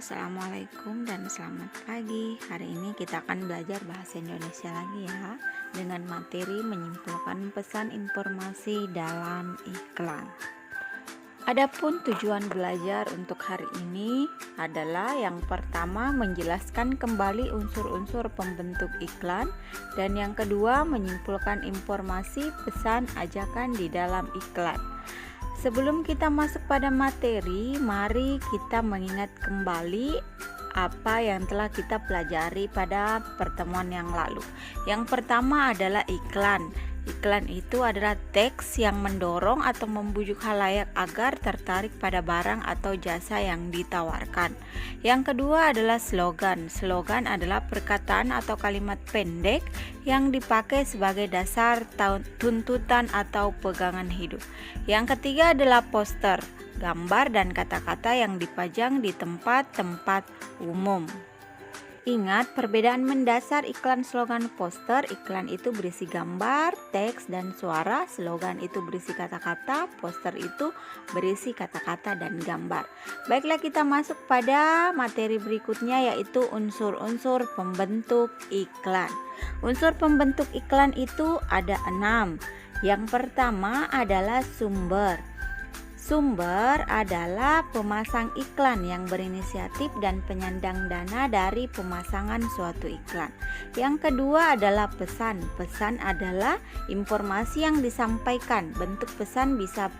Assalamualaikum dan selamat pagi. Hari ini kita akan belajar bahasa Indonesia lagi ya, dengan materi menyimpulkan pesan informasi dalam iklan. Adapun tujuan belajar untuk hari ini adalah yang pertama menjelaskan kembali unsur-unsur pembentuk iklan, dan yang kedua menyimpulkan informasi pesan ajakan di dalam iklan. Sebelum kita masuk pada materi, mari kita mengingat kembali apa yang telah kita pelajari pada pertemuan yang lalu. Yang pertama adalah iklan. Iklan itu adalah teks yang mendorong atau membujuk khalayak agar tertarik pada barang atau jasa yang ditawarkan. Yang kedua adalah slogan. Slogan adalah perkataan atau kalimat pendek yang dipakai sebagai dasar tuntutan atau pegangan hidup. Yang ketiga adalah poster, gambar dan kata-kata yang dipajang di tempat-tempat umum. Ingat perbedaan mendasar iklan, slogan, poster. Iklan itu berisi gambar, teks, dan suara. Slogan itu berisi kata-kata, poster itu berisi kata-kata dan gambar. Baiklah, kita masuk pada materi berikutnya, yaitu unsur-unsur pembentuk iklan. Unsur pembentuk iklan itu ada 6. Yang pertama adalah sumber. Sumber adalah pemasang iklan yang berinisiatif dan penyandang dana dari pemasangan suatu iklan. Yang kedua adalah pesan. Pesan adalah informasi yang disampaikan. Bentuk pesan bisa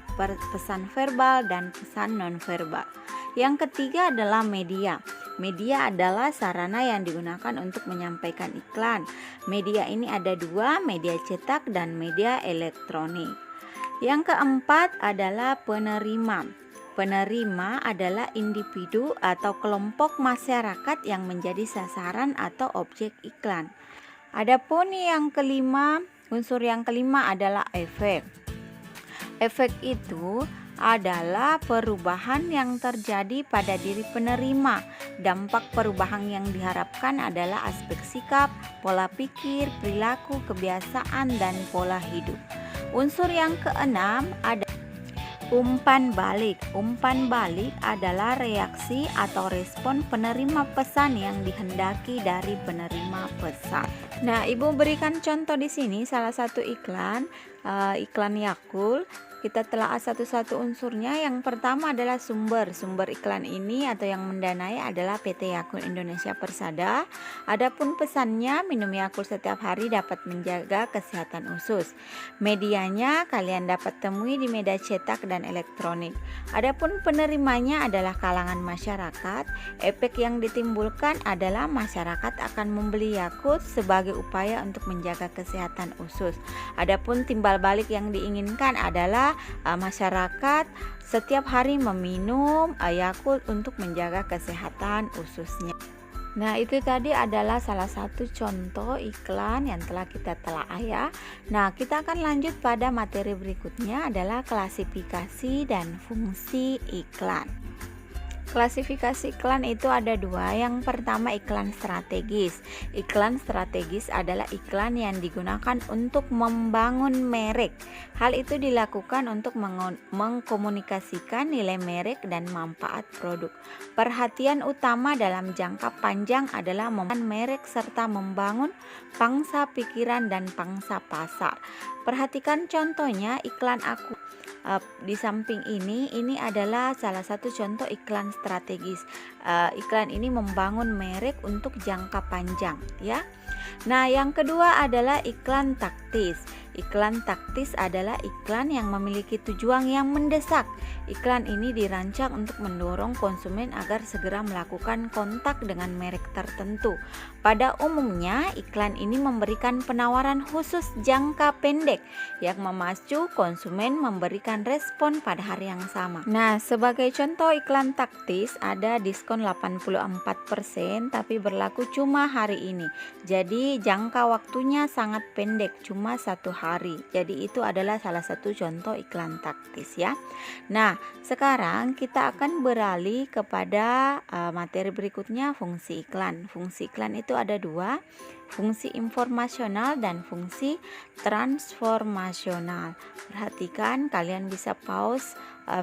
pesan verbal dan pesan nonverbal. Yang ketiga adalah media. Media adalah sarana yang digunakan untuk menyampaikan iklan. Media ini ada 2, media cetak dan media elektronik. Yang keempat adalah penerima. Penerima adalah individu atau kelompok masyarakat yang menjadi sasaran atau objek iklan. Adapun yang kelima, unsur yang kelima adalah efek. Efek itu adalah perubahan yang terjadi pada diri penerima. Dampak perubahan yang diharapkan adalah aspek sikap, pola pikir, perilaku, kebiasaan, dan pola hidup. Unsur yang keenam ada umpan balik. Umpan balik adalah reaksi atau respon penerima pesan yang dihendaki dari penerima pesan. Nah, Ibu berikan contoh di sini salah satu iklan, iklan Yakult. Kita telah satu-satu unsurnya. Yang pertama adalah sumber. Sumber iklan ini atau yang mendanai adalah PT Yakult Indonesia Persada. Adapun pesannya, minum Yakult setiap hari dapat menjaga kesehatan usus. Medianya kalian dapat temui di media cetak dan elektronik. Adapun penerimanya adalah kalangan masyarakat. Efek yang ditimbulkan adalah masyarakat akan membeli Yakult sebagai upaya untuk menjaga kesehatan usus. Adapun timbal balik yang diinginkan adalah masyarakat setiap hari meminum Yakult untuk menjaga kesehatan ususnya. Nah, itu tadi adalah salah satu contoh iklan yang telah kita telaah ya. Nah, kita akan lanjut pada materi berikutnya adalah klasifikasi dan fungsi iklan. Klasifikasi iklan itu ada 2. Yang pertama iklan strategis. Iklan strategis adalah iklan yang digunakan untuk membangun merek. Hal itu dilakukan untuk mengkomunikasikan nilai merek dan manfaat produk. Perhatian utama dalam jangka panjang adalah membangun merek serta membangun pangsa pikiran dan pangsa pasar. Perhatikan contohnya iklan aku. Di samping ini adalah salah satu contoh iklan strategis. Iklan ini membangun merek untuk jangka panjang ya. Nah, yang kedua adalah iklan taktis. Iklan taktis adalah iklan yang memiliki tujuan yang mendesak. Iklan ini dirancang untuk mendorong konsumen agar segera melakukan kontak dengan merek tertentu. Pada umumnya, iklan ini memberikan penawaran khusus jangka pendek yang memacu konsumen memberikan respon pada hari yang sama. Nah, sebagai contoh iklan taktis ada diskon 84% tapi berlaku cuma hari ini. Jadi jangka waktunya sangat pendek, cuma 1 hari. Jadi itu adalah salah satu contoh iklan taktis ya. Nah, sekarang kita akan beralih kepada materi berikutnya, fungsi iklan. Fungsi iklan itu ada dua, fungsi informasional dan fungsi transformasional. Perhatikan, kalian bisa pause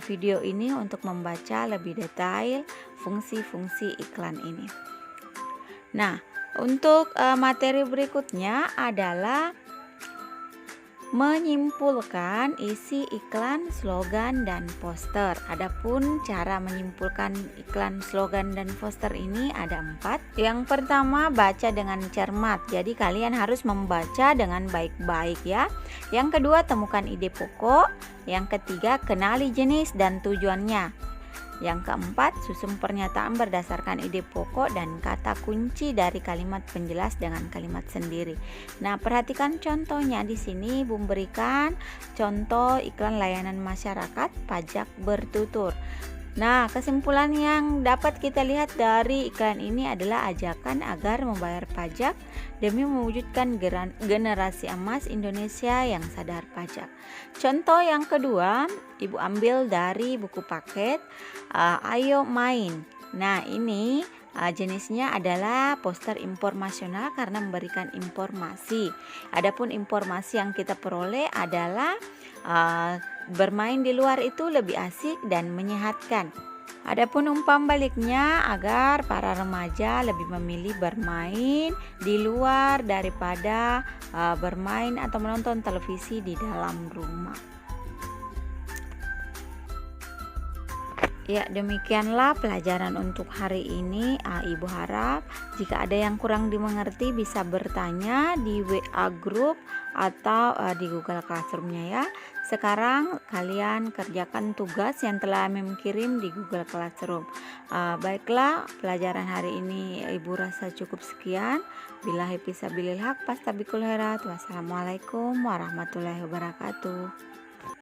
video ini untuk membaca lebih detail fungsi-fungsi iklan ini. Nah, untuk materi berikutnya adalah menyimpulkan isi iklan, slogan, dan poster. Adapun cara menyimpulkan iklan, slogan, dan poster ini ada 4. Yang pertama, baca dengan cermat. Jadi kalian harus membaca dengan baik-baik ya. Yang kedua, temukan ide pokok. Yang ketiga, kenali jenis dan tujuannya. Yang keempat, susun pernyataan berdasarkan ide pokok dan kata kunci dari kalimat penjelas dengan kalimat sendiri. Nah, perhatikan contohnya di sini Ibu memberikan contoh iklan layanan masyarakat pajak bertutur. Nah, kesimpulan yang dapat kita lihat dari iklan ini adalah ajakan agar membayar pajak demi mewujudkan generasi emas Indonesia yang sadar pajak. Contoh yang kedua, Ibu ambil dari buku paket Ayo Main. Nah, ini jenisnya adalah poster informasional karena memberikan informasi. Adapun informasi yang kita peroleh adalah bermain di luar itu lebih asik dan menyehatkan. Adapun umpan baliknya agar para remaja lebih memilih bermain di luar daripada bermain atau menonton televisi di dalam rumah. Ya, demikianlah pelajaran untuk hari ini. Ibu harap jika ada yang kurang dimengerti bisa bertanya di WA group atau di Google Classroom-nya ya. Sekarang kalian kerjakan tugas yang telah kirim di Google Classroom. Baiklah, pelajaran hari ini Ibu rasa cukup sekian. Billahi fisabilil haq, fastabikul khairat. Wassalamualaikum warahmatullahi wabarakatuh.